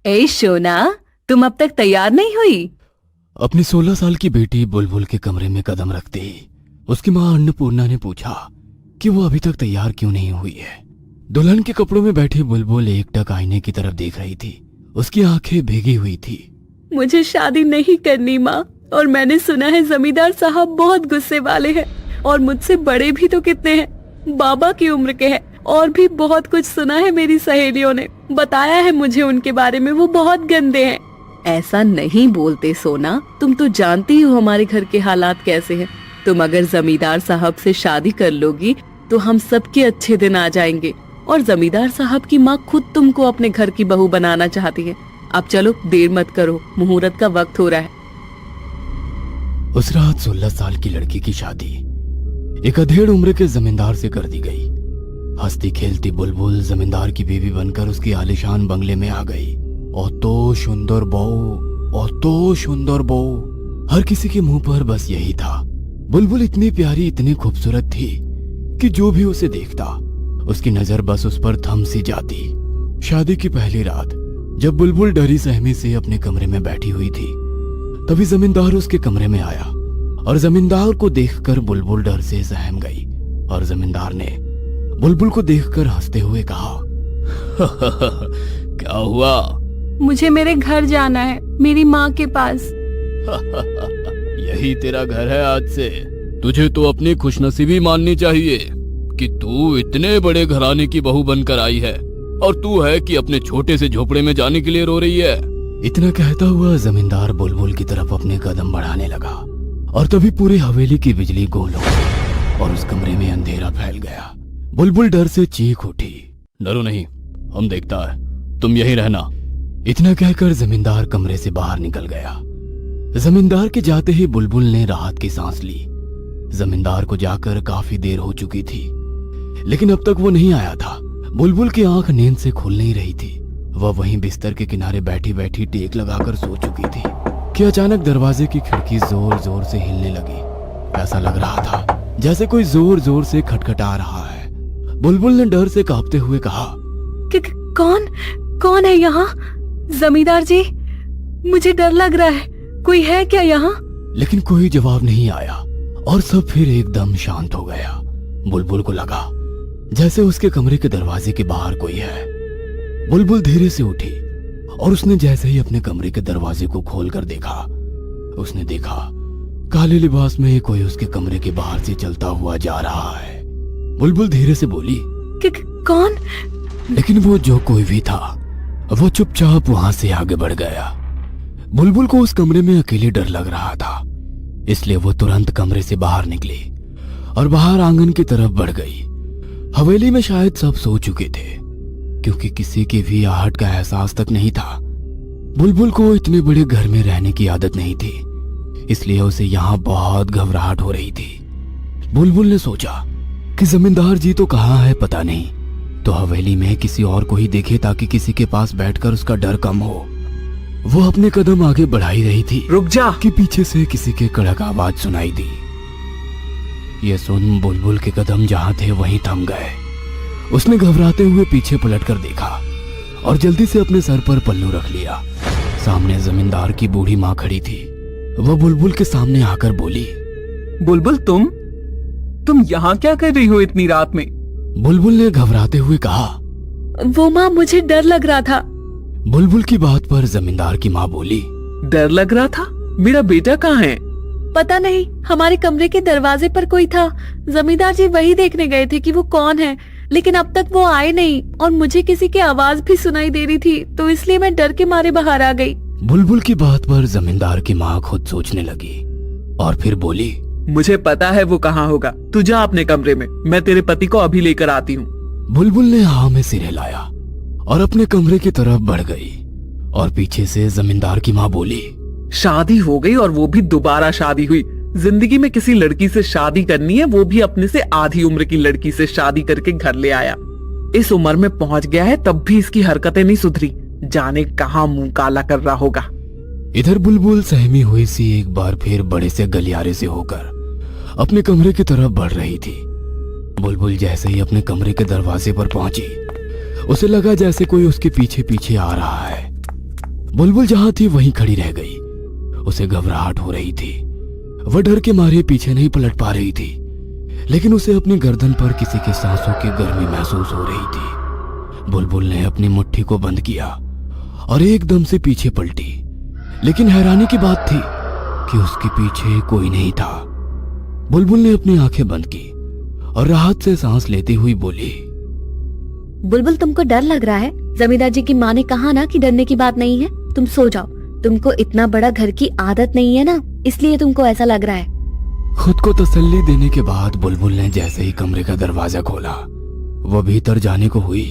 ए शोना, तुम अब तक तैयार नहीं हुई? अपनी 16 साल की बेटी बुलबुल के कमरे में कदम रखते ही उसकी माँ अन्नपूर्णा ने पूछा कि वो अभी तक तैयार क्यों नहीं हुई है। दुल्हन के कपड़ों में बैठी बुलबुल एकटक आईने की तरफ देख रही थी। उसकी आंखें भीगी हुई थी। मुझे शादी नहीं करनी माँ, और मैंने सुना है जमींदार साहब बहुत गुस्से वाले हैं और मुझसे बड़े भी तो कितने हैं, बाबा की उम्र के हैं। और भी बहुत कुछ सुना है, मेरी सहेलियों ने बताया है मुझे उनके बारे में, वो बहुत गंदे हैं। ऐसा नहीं बोलते सोना, तुम तो जानती हो हमारे घर के हालात कैसे हैं। तुम अगर जमींदार साहब से शादी कर लोगी तो हम सबके अच्छे दिन आ जाएंगे, और जमींदार साहब की माँ खुद तुमको अपने घर की बहू बनाना चाहती है। अब चलो, देर मत करो, मुहूर्त का वक्त हो रहा है। उस रात 16 साल की लड़की की शादी एक अधेड़ उम्र के जमींदार से कर दी गई। हंसती खेलती बुलबुल जमींदार की बीवी बनकर उसकी आलीशान बंगले में आ गई। और तो सुंदर बहू, और तो सुंदर बहू, हर किसी के मुंह पर बस यही था। बुलबुल इतनी प्यारी, इतनी खूबसूरत थी कि जो भी उसे देखता उसकी नजर बस उस पर थम सी जाती। शादी की पहली रात जब बुलबुल डरी सहमी से अपने कमरे में बैठी हुई थी, तभी जमींदार उसके कमरे में आया और जमींदार को देखकर बुलबुल डर से सहम गई। और जमींदार ने बुलबुल को देखकर हंसते हुए कहा, क्या हुआ? मुझे मेरे घर जाना है, मेरी माँ के पास। यही तेरा घर है आज से। तुझे तो अपनी खुशनसीबी माननी चाहिए कि तू इतने बड़े घराने की बहू बनकर आई है, और तू है कि अपने छोटे से झोपड़े में जाने के लिए रो रही है। इतना कहता हुआ जमींदार बुलबुल की तरफ अपने कदम बढ़ाने लगा, और तभी पूरी हवेली की बिजली गोल हो गई और उस कमरे में अंधेरा फैल गया। बुलबुल डर से चीख उठी, डरो नहीं, हम देखता है, तुम यहीं रहना। इतना कहकर जमींदार कमरे से बाहर निकल गया। जमींदार के जाते ही बुलबुल ने राहत की सांस ली। जमींदार को जाकर काफी देर हो चुकी थी, लेकिन अब तक वो नहीं आया था। बुलबुल की आंख नींद से खुल नहीं रही थी। वह वहीं बिस्तर के किनारे बैठी बैठी टेक लगाकर सो चुकी थी कि अचानक दरवाजे की खिड़की जोर जोर से हिलने लगी। ऐसा लग रहा था जैसे कोई जोर जोर से खटखटा रहा है। बुलबुल ने डर से कांपते हुए कहा, कौन है यहाँ? जमींदार जी, मुझे डर लग रहा है, कोई है क्या यहाँ? लेकिन कोई जवाब नहीं आया और सब फिर एकदम शांत हो गया। बुलबुल को लगा जैसे उसके कमरे के दरवाजे के बाहर कोई है। बुलबुल धीरे से उठी और उसने जैसे ही अपने कमरे के दरवाजे को खोलकर देखा, उसने देखा काले लिबास में कोई उसके कमरे के बाहर से चलता हुआ जा रहा है। बुलबुल धीरे से बोली, कौन? लेकिन वो जो कोई भी था वो चुपचाप वहां से आगे बढ़ गया। बुलबुल को उस कमरे में अकेले डर लग रहा था, इसलिए वो तुरंत कमरे से बाहर निकली और बाहर आंगन की तरफ बढ़ गई। हवेली में शायद सब सो चुके थे, क्योंकि किसी की भी आहट का एहसास तक नहीं था। बुलबुल को इतने बड़े घर में रहने की आदत नहीं थी, इसलिए उसे यहाँ बहुत घबराहट हो रही थी। बुलबुल ने सोचा कि जमींदार जी तो कहाँ है पता नहीं, तो हवेली में किसी और को ही देखे ताकि किसी के पास बैठकर उसका डर कम हो। वो अपने कदम आगे बढ़ाई रही थी, रुक जा, कि पीछे से किसी के कड़क आवाज सुनाई दी। ये सुन बुलबुल के कदम जहां थे वहीं थम गए। उसने घबराते हुए पीछे पलटकर देखा और जल्दी से अपने सर पर पल्लू रख लिया। सामने जमींदार की बूढ़ी माँ खड़ी थी। वह बुलबुल के सामने आकर बोली, बुलबुल तुम यहाँ क्या कर रही हो इतनी रात में? बुलबुल ने घबराते हुए कहा, वो माँ, मुझे डर लग रहा था। बुलबुल की बात पर जमींदार की माँ बोली, डर लग रहा था? मेरा बेटा कहाँ है? पता नहीं, हमारे कमरे के दरवाजे पर कोई था। जमींदार जी वही देखने गए थे कि वो कौन है, लेकिन अब तक वो आए नहीं और मुझे किसी की आवाज भी सुनाई दे रही थी, तो इसलिए मैं डर के मारे बाहर आ गई। बुलबुल की बात पर जमींदार की माँ खुद सोचने लगी और फिर बोली, मुझे पता है वो कहाँ होगा, तू जा अपने कमरे में, मैं तेरे पति को अभी लेकर आती हूँ। बुलबुल ने हाँ में सिर हिलाया और अपने कमरे की तरफ बढ़ गई और पीछे से जमींदार की माँ बोली, शादी हो गई और वो भी दोबारा शादी हुई। जिंदगी में किसी लड़की से शादी करनी है, वो भी अपने से आधी उम्र की लड़की से शादी करके घर ले आया। इस उम्र में पहुंच गया है तब भी इसकी हरकतें नहीं सुधरी, जाने कहाँ मुंह काला कर रहा होगा। इधर बुलबुल सहमी हुई सी एक बार फिर बड़े से गलियारे से होकर अपने कमरे की तरफ बढ़ रही थी। बुलबुल जैसे ही अपने कमरे के दरवाजे पर पहुंची, उसे लगा जैसे कोई उसके पीछे पीछे आ रहा है। बुलबुल जहां थी वहीं खड़ी रह गई। उसे घबराहट हो रही थी। वह डर के मारे पीछे नहीं पलट पा रही थी, लेकिन उसे अपनी गर्दन पर किसी के सांसों की गर्मी महसूस हो रही थी। बुलबुल ने अपनी मुट्ठी को बंद किया और एकदम से पीछे पलटी, लेकिन हैरानी की बात थी कि उसके पीछे कोई नहीं था। बुलबुल ने अपनी आंखें बंद की और राहत से सांस लेती हुई बोली, बुलबुल तुमको डर लग रहा है? जमींदार जी की माँ ने कहा ना कि डरने की बात नहीं है, तुम सो जाओ। तुमको इतना बड़ा घर की आदत नहीं है ना, इसलिए तुमको ऐसा लग रहा है। खुद को तसल्ली देने के बाद बुलबुल ने जैसे ही कमरे का दरवाजा खोला, वह भीतर जाने को हुई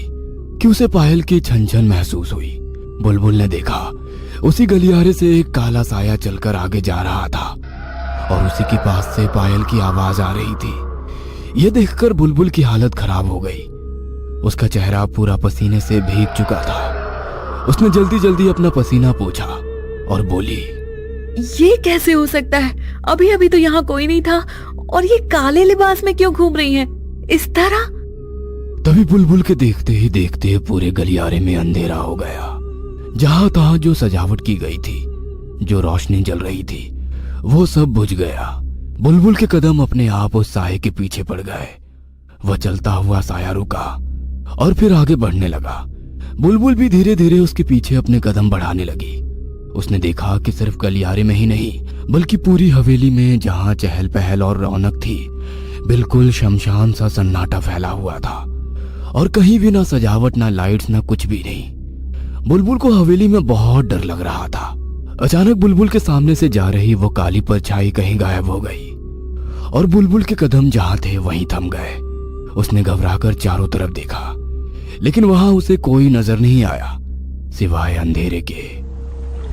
कि उसे पायल की छन छन महसूस हुई। बुलबुल ने देखा उसी गलियारे से एक काला साया चलकर आगे जा रहा था और उसी के पास से पायल की आवाज आ रही थी। यह देखकर बुलबुल की हालत खराब हो गई। उसका चेहरा पूरा पसीने से भीग चुका था। उसने जल्दी जल्दी अपना पसीना पोंछा और बोली, ये कैसे हो सकता है? अभी अभी तो यहाँ कोई नहीं था, और ये काले लिबास में क्यों घूम रही हैं इस तरह? तभी बुलबुल के देखते ही देखते पूरे गलियारे में अंधेरा हो गया। जहां तहां जो सजावट की गई थी, जो रोशनी जल रही थी, वो सब बुझ गया। बुलबुल के कदम अपने आप उस साये के पीछे पड़ गए। वह चलता हुआ साया रुका और फिर आगे बढ़ने लगा। बुलबुल भी धीरे धीरे उसके पीछे अपने कदम बढ़ाने लगी। उसने देखा कि सिर्फ गलियारे में ही नहीं, बल्कि पूरी हवेली में जहां चहल पहल और रौनक थी, बिल्कुल शमशान सा सन्नाटा फैला हुआ था और कहीं भी ना सजावट, ना लाइट्स, ना कुछ भी नहीं। बुलबुल को हवेली में बहुत डर लग रहा था। अचानक बुलबुल के सामने से जा रही वो काली परछाई कहीं गायब हो गई और बुलबुल के कदम जहां थे वहीं थम गए। उसने घबराकर चारों तरफ देखा, लेकिन वहां उसे कोई नजर नहीं आया सिवाय अंधेरे के।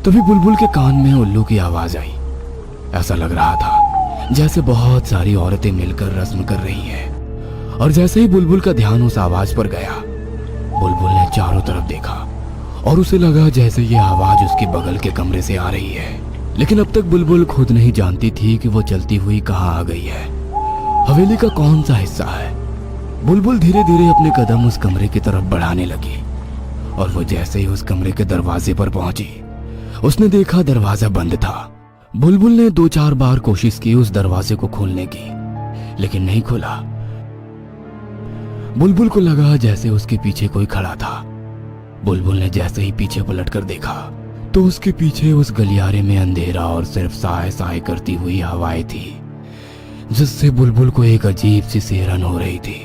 तभी बुलबुल के कान में उल्लू की आवाज आई। ऐसा लग रहा था जैसे बहुत सारी औरतें मिलकर रस्म कर रही हैं। और जैसे ही बुलबुल का ध्यान उस आवाज पर गया, बुलबुल ने चारों तरफ देखा और उसे लगा जैसे ये आवाज उसके बगल के कमरे से आ रही है। लेकिन अब तक बुलबुल खुद नहीं जानती थी कि वो चलती हुई कहाँ आ गई है, हवेली का कौन सा हिस्सा है। बुलबुल धीरे धीरे अपने कदम उस कमरे की तरफ बढ़ाने लगी और वो जैसे ही उस कमरे के दरवाजे पर पहुंची, उसने देखा दरवाजा बंद था। बुलबुल ने 2-4 बार कोशिश की उस दरवाजे को खोलने की, लेकिन नहीं खुला। बुलबुल को लगा जैसे उसके पीछे कोई खड़ा था। बुलबुल ने जैसे ही पीछे पलटकर देखा तो उसके पीछे उस गलियारे में अंधेरा और सिर्फ साए साए करती हुई हवाएं थी, जिससे बुलबुल को एक अजीब सी सिहरन हो रही थी।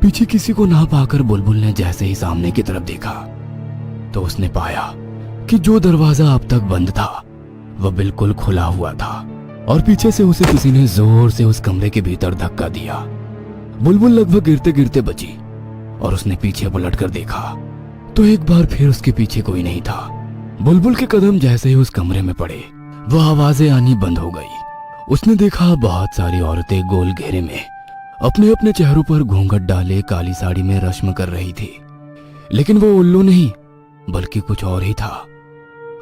पीछे किसी को ना पाकर बुलबुल ने जैसे ही सामने की तरफ देखा तो उसने पाया कि जो दरवाजा अब तक बंद था वह बिल्कुल खुला हुआ था और पीछे से उसे किसी ने जोर से उस कमरे के भीतर धक्का दिया। बुलबुल लगभग गिरते गिरते बची और उसने पीछे पलटकर देखा तो एक बार फिर उसके पीछे कोई नहीं था। बुलबुल के कदम जैसे ही उस कमरे में पड़े, वह आवाजें आनी बंद हो गई। उसने देखा बहुत सारी औरतें गोल घेरे में अपने अपने चेहरों पर घूंघट डाले काली साड़ी में रस्म कर रही थी, लेकिन वो उल्लू नहीं बल्कि कुछ और ही था।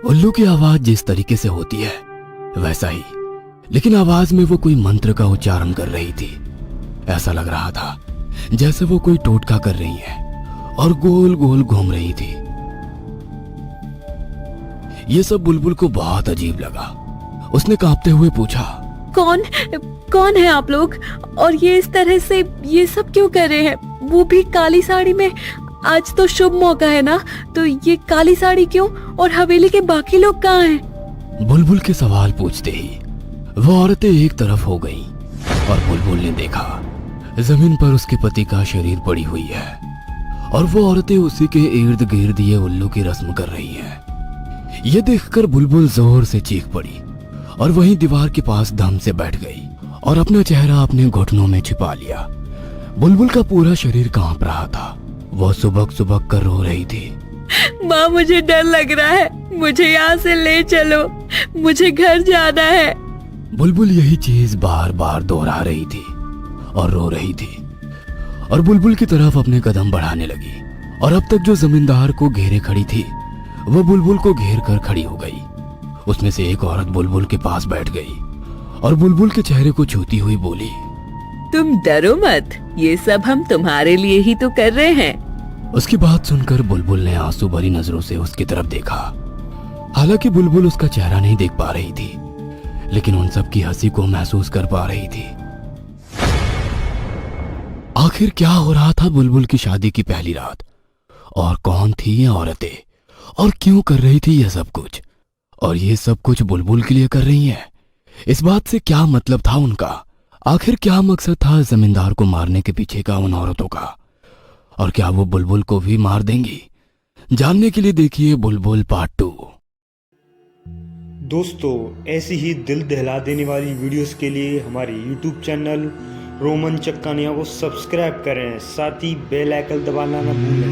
उल्लू की आवाज जिस तरीके से होती है वैसा ही, लेकिन आवाज में वो कोई मंत्र का उच्चारण कर रही थी। ऐसा लग रहा था जैसे वो कोई टोटका कर रही है और गोल गोल घूम रही थी। ये सब बुलबुल को बहुत अजीब लगा। उसने कांपते हुए पूछा, कौन है आप लोग, और ये इस तरह से ये सब क्यों कर रहे हैं, वो भी काली साड़ी में? आज तो शुभ मौका है ना, तो ये काली साड़ी क्यों, और हवेली के बाकी लोग कहाँ हैं? बुलबुल के सवाल पूछते ही वो औरतें एक तरफ हो गईं और बुलबुल ने देखा जमीन पर उसके पति का शरीर पड़ी हुई है और वो औरतें उसी के इर्द गिर्द ये उल्लू की रस्म कर रही हैं। ये देखकर बुलबुल जोर से चीख पड़ी और वहीं दीवार के पास दम से बैठ गई और अपना चेहरा अपने घुटनों में छिपा लिया। बुलबुल का पूरा शरीर कांप रहा था। वो सुबक सुबक कर रो रही थी। माँ, मुझे डर लग रहा है, मुझे यहाँ से ले चलो, मुझे घर जाना है। बुलबुल यही चीज बार बार दोहरा रही थी और रो रही थी और बुलबुल की तरफ अपने कदम बढ़ाने लगी। और अब तक जो जमींदार को घेरे खड़ी थी वह बुलबुल को घेर कर खड़ी हो गई। उसमें से एक औरत बुलबुल के पास बैठ गई और बुलबुल के चेहरे को छूती हुई बोली, तुम डरो मत, ये सब हम तुम्हारे लिए ही तो कर रहे हैं। उसकी बात सुनकर बुलबुल ने आंसू भरी नजरों से उसकी तरफ देखा हालांकि बुलबुल उसका चेहरा नहीं देख पा रही थी, लेकिन उन सब की हंसी को महसूस कर पा रही थी। आखिर क्या हो रहा था बुलबुल की शादी की पहली रात, और कौन थी ये औरतें, और क्यों कर रही थी यह सब कुछ, और ये सब कुछ बुलबुल के लिए कर रही हैं। इस बात से क्या मतलब था उनका, आखिर क्या मकसद था जमींदार को मारने के पीछे का उन औरतों का, और क्या वो बुलबुल को भी मार देंगी? जानने के लिए देखिए बुलबुल पार्ट 2। दोस्तों, ऐसी ही दिल दहला देने वाली वीडियोस के लिए हमारे YouTube चैनल रोमन चक्कानिया को सब्सक्राइब करें, साथ ही बेल आइकन दबाना ना भूलें।